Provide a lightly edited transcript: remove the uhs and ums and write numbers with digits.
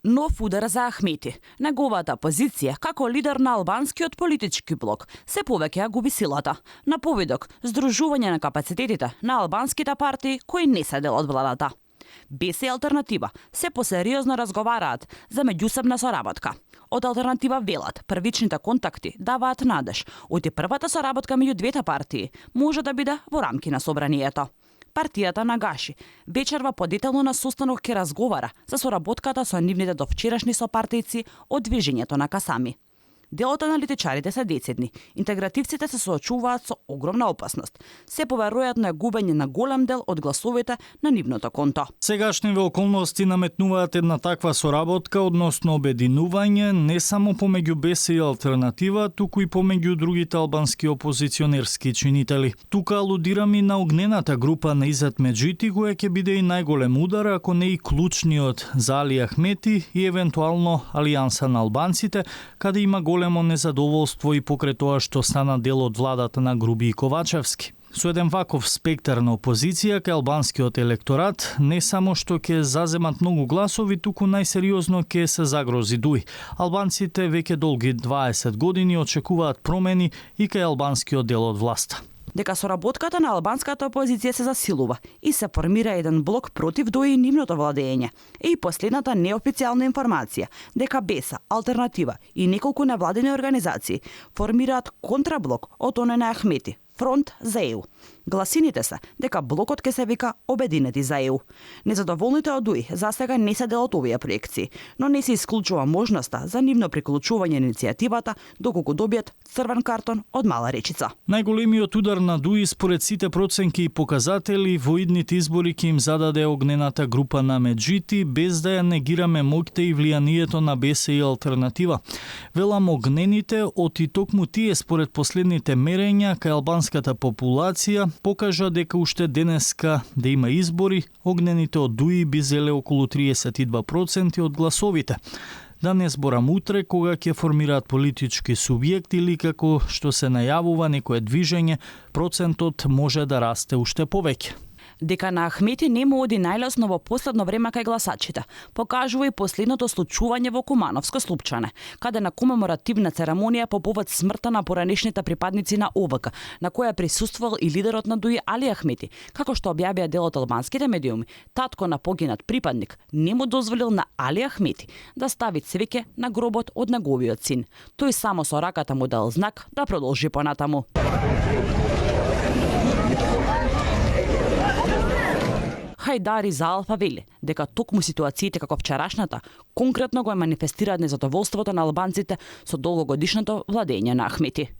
Нов удар за Ахмети. Неговата позиција како лидер на албанскиот политички блок се повеќе ја губи силата. На повидок, здружување на капацитетите на албанските партии кои не се дел од владата. БЕС и Алтернатива се посериозно разговараат за меѓусебна соработка. Од Алтернатива велат, првичните контакти даваат надеж, оти првата соработка меѓу двете партии може да биде во рамки на собранието. Партијата на Гаши вечерва подетелно на состанок ќе разговара за соработката со нивните довчерашни сопартијци од движењето на Касами. Делот аналитичарите се децидни. Интегративците се соочуваат со огромна опасност. Се поверуваат на губење на голем дел од гласовите на нивното конто. Сегашниве околности наметнуваат една таква соработка односно обединување не само помеѓу БЕС и Алтернатива, туку и помеѓу другите албански опозиционерски чинители. Тука алудирам и на огнената група на Изет Меджити, која ќе биде и најголем удар, ако не и клучниот за Али Ахмети и евентуално Алијанса на албанците, каде има големо незадоволство и покрај тоа што стана дел од владата на Груби и Ковачевски. Со еден ваков спектар на опозиција кај албанскиот електорат не само што ќе заземат многу гласови, туку најсериозно ќе се загрози дуј. Албанците веќе долги 20 години очекуваат промени и кај албанскиот дел од власта. Дека соработката на албанската опозиција се засилува и се формира еден блок против ДОИ и нивното владење. И последната неофицијална информација дека БЕС, Алтернатива и неколку невладини организации формираат контраблок од оној на Ахмети, Фронт за ЕУ. Гласините се дека блокот ќе се вика Обединети за ЕУ. Незадоволните од ДОИ засега не се дел од овие проекции, но не се исклучува можноста за нивно приклучување на иницијативата доколку добијат црвен картон од Мала Речица. Најголемиот удар на ДОИ според сите проценки и показатели во идните избори ќе им зададе огнената група на Меджити, без да ја негираме моќта и влијанието на БЕС и Алтернатива. Велам огнените, оти токму тие според последните мерења кај албанската популација покажа дека уште денеска да има избори, огнените од ДОИ би зеле околу 32% од гласовите. Да не зборам утре кога ќе формираат политички субјекти или како што се најавува некое движење, процентот може да расте уште повеќе. Дека на Ахмети не му оди најлесно во последно време кај гласачите, покажува и последното случување во Кумановско Слупчане, каде на комеморативна церемонија по повод смртта на поранешните припадници на ОВК, на која присуствувал и лидерот на ДОИ Али Ахмети, како што објавија дел од албанските медиуми, татко на погинат припадник не му дозволил на Али Ахмети да стави цвеќе на гробот од неговиот син. Тој само со раката му дал знак да продолжи понатаму. Хајдари за Алфа вели дека токму ситуациите како вчерашната конкретно го манифестираат незадоволството на албанците со долгогодишното владење на Ахмети.